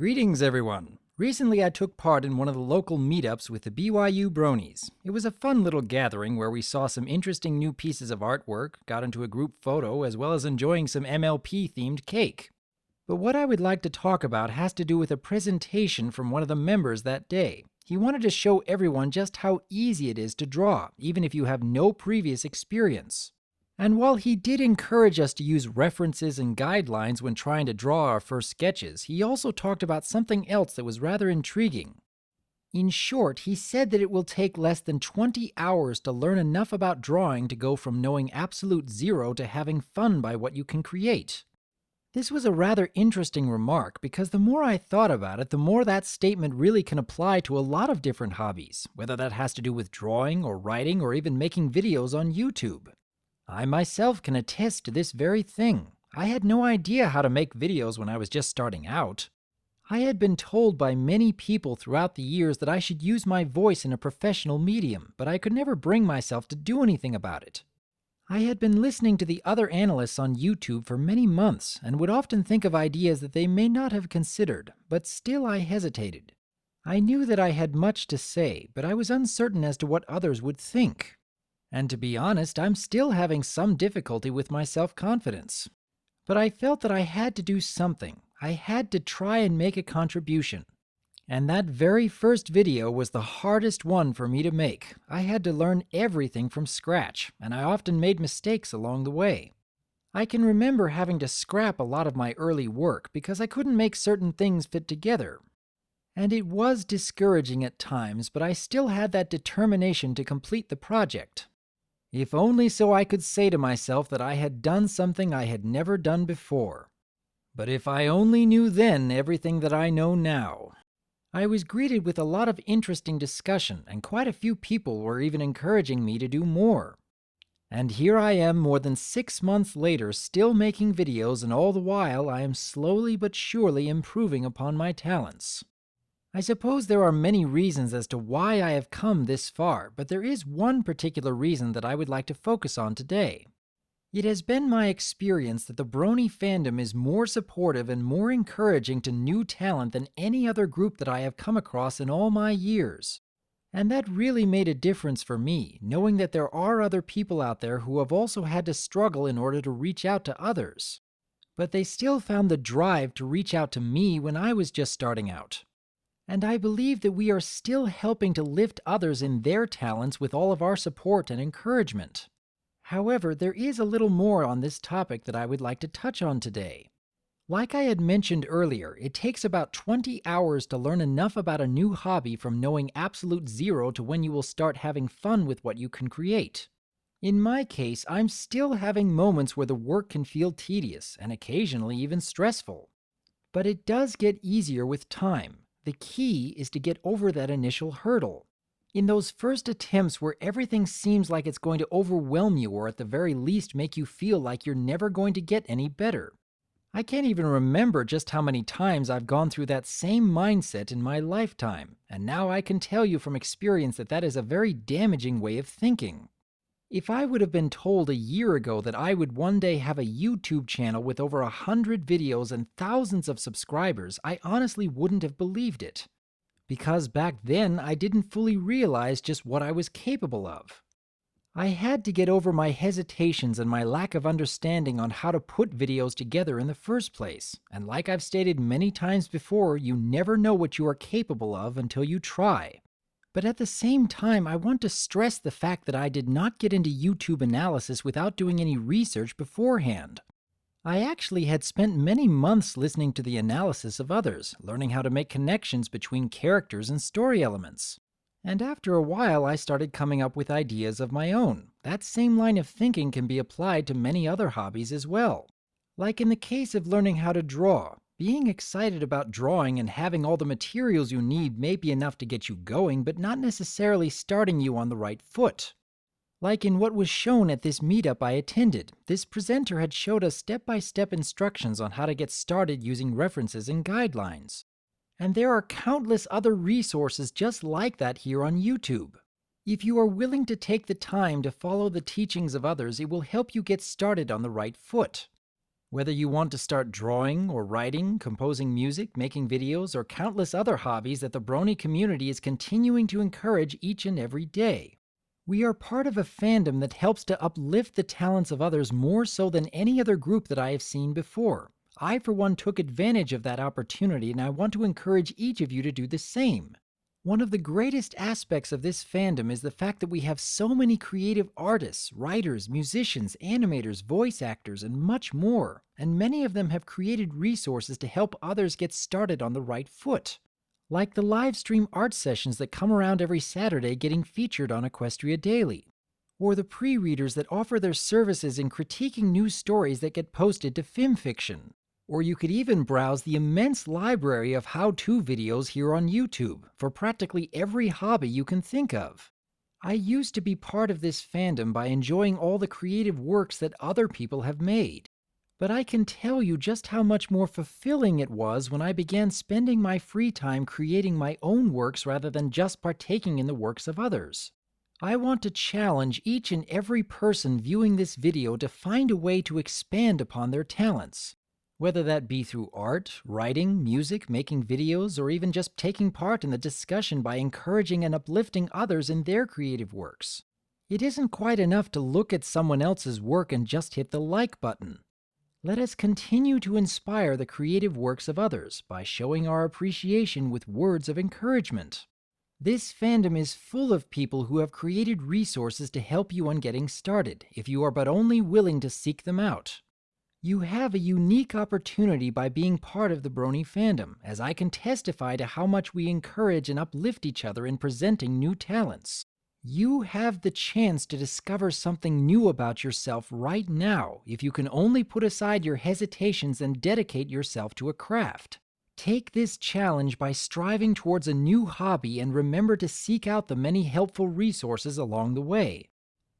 Greetings, everyone. Recently, I took part in one of the local meetups with the BYU Bronies. It was a fun little gathering where we saw some interesting new pieces of artwork, got into a group photo, as well as enjoying some MLP-themed cake. But what I would like to talk about has to do with a presentation from one of the members that day. He wanted to show everyone just how easy it is to draw, even if you have no previous experience. And while he did encourage us to use references and guidelines when trying to draw our first sketches, he also talked about something else that was rather intriguing. In short, he said that it will take less than 20 hours to learn enough about drawing to go from knowing absolute zero to having fun by what you can create. This was a rather interesting remark because the more I thought about it, the more that statement really can apply to a lot of different hobbies, whether that has to do with drawing or writing or even making videos on YouTube. I myself can attest to this very thing. I had no idea how to make videos when I was just starting out. I had been told by many people throughout the years that I should use my voice in a professional medium, but I could never bring myself to do anything about it. I had been listening to the other analysts on YouTube for many months and would often think of ideas that they may not have considered, but still I hesitated. I knew that I had much to say, but I was uncertain as to what others would think. And to be honest, I'm still having some difficulty with my self-confidence. But I felt that I had to do something. I had to try and make a contribution. And that very first video was the hardest one for me to make. I had to learn everything from scratch, and I often made mistakes along the way. I can remember having to scrap a lot of my early work because I couldn't make certain things fit together. And it was discouraging at times, but I still had that determination to complete the project. If only so I could say to myself that I had done something I had never done before. But if I only knew then everything that I know now. I was greeted with a lot of interesting discussion, and quite a few people were even encouraging me to do more. And here I am more than 6 months later still making videos, and all the while I am slowly but surely improving upon my talents. I suppose there are many reasons as to why I have come this far, but there is one particular reason that I would like to focus on today. It has been my experience that the Brony Fandom is more supportive and more encouraging to new talent than any other group that I have come across in all my years. And that really made a difference for me, knowing that there are other people out there who have also had to struggle in order to reach out to others. But they still found the drive to reach out to me when I was just starting out. And I believe that we are still helping to lift others in their talents with all of our support and encouragement. However, there is a little more on this topic that I would like to touch on today. Like I had mentioned earlier, it takes about 20 hours to learn enough about a new hobby from knowing absolute zero to when you will start having fun with what you can create. In my case, I'm still having moments where the work can feel tedious and occasionally even stressful. But it does get easier with time. The key is to get over that initial hurdle. In those first attempts where everything seems like it's going to overwhelm you or at the very least make you feel like you're never going to get any better. I can't even remember just how many times I've gone through that same mindset in my lifetime, and now I can tell you from experience that that is a very damaging way of thinking. If I would have been told a year ago that I would one day have a YouTube channel with over 100 videos and thousands of subscribers, I honestly wouldn't have believed it. Because back then, I didn't fully realize just what I was capable of. I had to get over my hesitations and my lack of understanding on how to put videos together in the first place. And like I've stated many times before, you never know what you are capable of until you try. But at the same time, I want to stress the fact that I did not get into YouTube analysis without doing any research beforehand. I actually had spent many months listening to the analysis of others, learning how to make connections between characters and story elements. And after a while, I started coming up with ideas of my own. That same line of thinking can be applied to many other hobbies as well. Like in the case of learning how to draw. Being excited about drawing and having all the materials you need may be enough to get you going, but not necessarily starting you on the right foot. Like in what was shown at this meetup I attended, this presenter had showed us step-by-step instructions on how to get started using references and guidelines. And there are countless other resources just like that here on YouTube. If you are willing to take the time to follow the teachings of others, it will help you get started on the right foot. Whether you want to start drawing or writing, composing music, making videos, or countless other hobbies that the Brony community is continuing to encourage each and every day. We are part of a fandom that helps to uplift the talents of others more so than any other group that I have seen before. I, for one, took advantage of that opportunity, and I want to encourage each of you to do the same. One of the greatest aspects of this fandom is the fact that we have so many creative artists, writers, musicians, animators, voice actors, and much more, and many of them have created resources to help others get started on the right foot. Like the live stream art sessions that come around every Saturday getting featured on Equestria Daily, or the pre-readers that offer their services in critiquing news stories that get posted to FimFiction. Or you could even browse the immense library of how-to videos here on YouTube for practically every hobby you can think of. I used to be part of this fandom by enjoying all the creative works that other people have made. But I can tell you just how much more fulfilling it was when I began spending my free time creating my own works rather than just partaking in the works of others. I want to challenge each and every person viewing this video to find a way to expand upon their talents. Whether that be through art, writing, music, making videos, or even just taking part in the discussion by encouraging and uplifting others in their creative works. It isn't quite enough to look at someone else's work and just hit the like button. Let us continue to inspire the creative works of others by showing our appreciation with words of encouragement. This fandom is full of people who have created resources to help you on getting started, if you are but only willing to seek them out. You have a unique opportunity by being part of the Brony fandom, as I can testify to how much we encourage and uplift each other in presenting new talents. You have the chance to discover something new about yourself right now if you can only put aside your hesitations and dedicate yourself to a craft. Take this challenge by striving towards a new hobby and remember to seek out the many helpful resources along the way.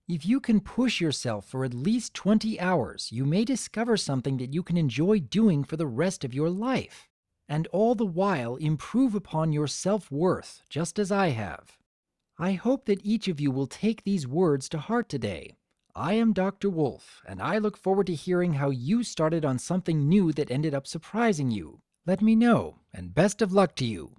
If you can push yourself for at least 20 hours, you may discover something that you can enjoy doing for the rest of your life, and all the while improve upon your self-worth, just as I have. I hope that each of you will take these words to heart today. I am DRWolf, and I look forward to hearing how you started on something new that ended up surprising you. Let me know, and best of luck to you.